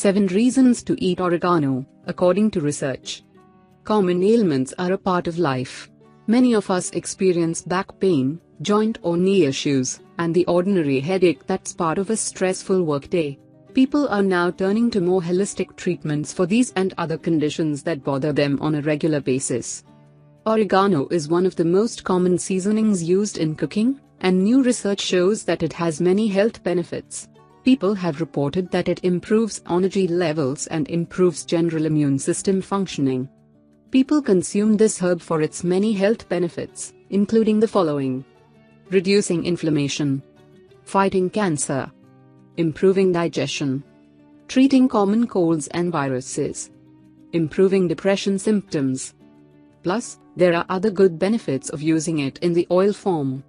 7 reasons to eat oregano, according to research. Common ailments are a part of life. Many of us experience back pain, joint or knee issues, and the ordinary headache that's part of a stressful workday. People are now turning to more holistic treatments for these and other conditions that bother them on a regular basis. Oregano is one of the most common seasonings used in cooking, and new research shows that it has many health benefits. People have reported that it improves energy levels and improves general immune system functioning. People consume this herb for its many health benefits, including the following: reducing inflammation, fighting cancer, improving digestion, treating common colds and viruses, improving depression symptoms. Plus, there are other good benefits of using it in the oil form.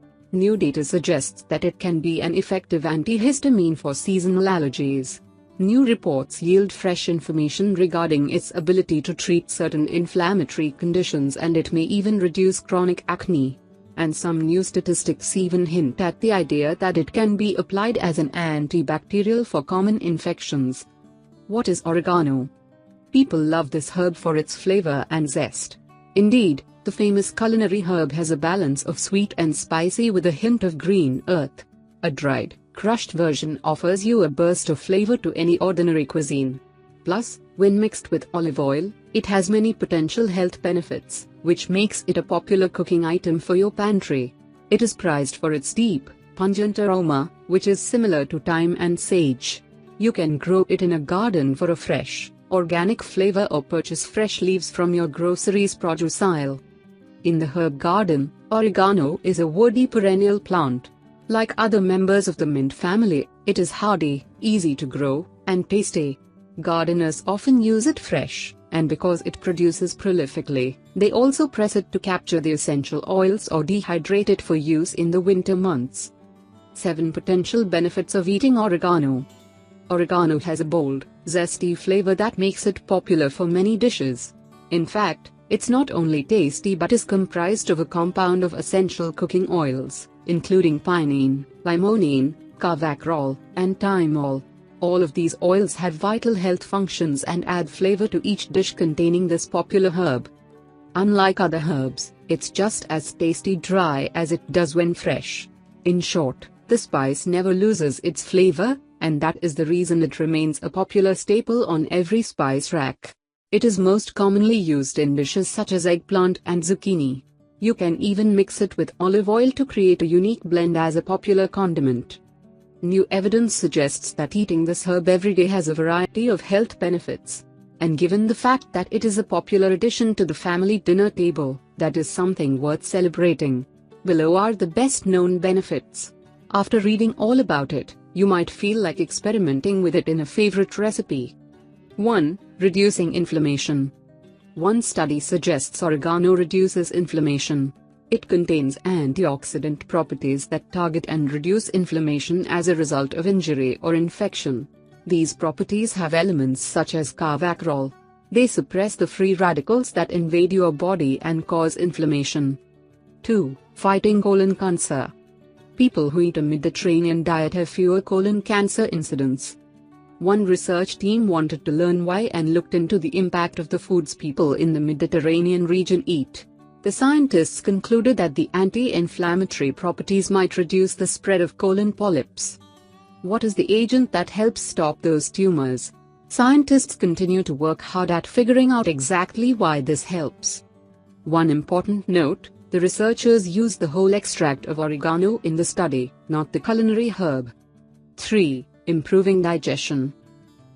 New data suggests that it can be an effective antihistamine for seasonal allergies. New reports yield fresh information regarding its ability to treat certain inflammatory conditions, and it may even reduce chronic acne. And some new statistics even hint at the idea that it can be applied as an antibacterial for common infections. What is oregano? People love this herb for its flavor and zest. Indeed, the famous culinary herb has a balance of sweet and spicy with a hint of green earth. A dried, crushed version offers you a burst of flavor to any ordinary cuisine. Plus, when mixed with olive oil, it has many potential health benefits, which makes it a popular cooking item for your pantry. It is prized for its deep, pungent aroma, which is similar to thyme and sage. You can grow it in a garden for a fresh, organic flavor or purchase fresh leaves from your grocery's produce aisle. In the herb garden, oregano is a woody perennial plant. Like other members of the mint family, it is hardy, easy to grow, and tasty. Gardeners often use it fresh, and because it produces prolifically, they also press it to capture the essential oils or dehydrate it for use in the winter months. 7 potential benefits of eating oregano. Oregano has a bold, zesty flavor that makes it popular for many dishes. In fact, it's not only tasty but is comprised of a compound of essential cooking oils, including pinene, limonene, carvacrol, and thymol. All of these oils have vital health functions and add flavor to each dish containing this popular herb. Unlike other herbs, it's just as tasty dry as it does when fresh. In short, the spice never loses its flavor, and that is the reason it remains a popular staple on every spice rack. It is most commonly used in dishes such as eggplant and zucchini. You can even mix it with olive oil to create a unique blend as a popular condiment. New evidence suggests that eating this herb every day has a variety of health benefits. And given the fact that it is a popular addition to the family dinner table, that is something worth celebrating. Below are the best known benefits. After reading all about it, you might feel like experimenting with it in a favorite recipe. 1. Reducing inflammation. One study suggests oregano reduces inflammation. It contains antioxidant properties that target and reduce inflammation as a result of injury or infection. These properties have elements such as carvacrol. They suppress the free radicals that invade your body and cause inflammation. 2. Fighting colon cancer. People who eat a Mediterranean diet have fewer colon cancer incidents. One research team wanted to learn why and looked into the impact of the foods people in the Mediterranean region eat. The scientists concluded that the anti-inflammatory properties might reduce the spread of colon polyps. What is the agent that helps stop those tumors? Scientists continue to work hard at figuring out exactly why this helps. One important note: the researchers used the whole extract of oregano in the study, not the culinary herb. 3. Improving digestion.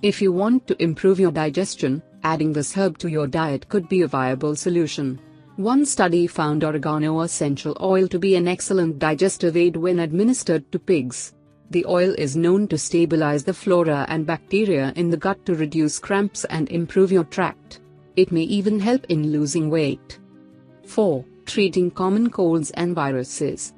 If you want to improve your digestion, adding this herb to your diet could be a viable solution. One study found oregano essential oil to be an excellent digestive aid when administered to pigs. The oil is known to stabilize the flora and bacteria in the gut to reduce cramps and improve your tract. It may even help in losing weight. 4. Treating common colds and viruses.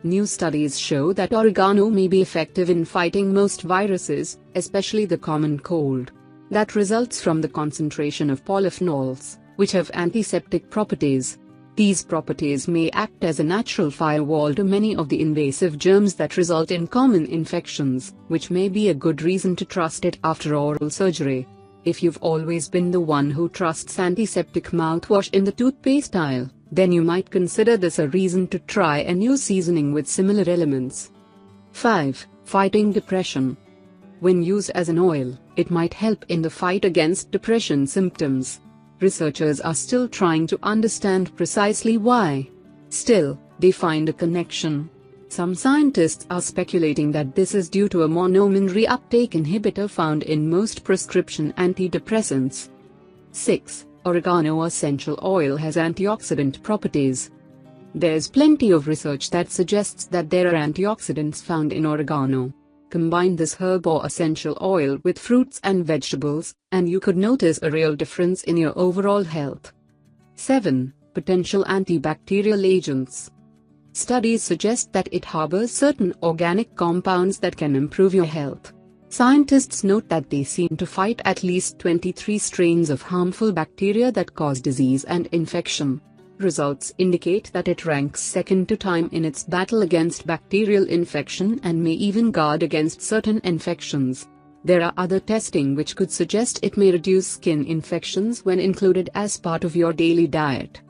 New studies show that oregano may be effective in fighting most viruses, especially the common cold. That results from the concentration of polyphenols, which have antiseptic properties. These properties may act as a natural firewall to many of the invasive germs that result in common infections, which may be a good reason to trust it after oral surgery. If you've always been the one who trusts antiseptic mouthwash in the toothpaste aisle, then you might consider this a reason to try a new seasoning with similar elements. 5. Fighting depression. When used as an oil, it might help in the fight against depression symptoms. Researchers are still trying to understand precisely why. Still, they find a connection. Some scientists are speculating that this is due to a monoamine reuptake inhibitor found in most prescription antidepressants. 6. Oregano essential oil has antioxidant properties. There's plenty of research that suggests that there are antioxidants found in oregano. Combine this herb or essential oil with fruits and vegetables, and you could notice a real difference in your overall health. 7. Potential antibacterial agents. Studies suggest that it harbors certain organic compounds that can improve your health. Scientists note that they seem to fight at least 23 strains of harmful bacteria that cause disease and infection. Results indicate that it ranks second to time in its battle against bacterial infection and may even guard against certain infections. There are other testing which could suggest it may reduce skin infections when included as part of your daily diet.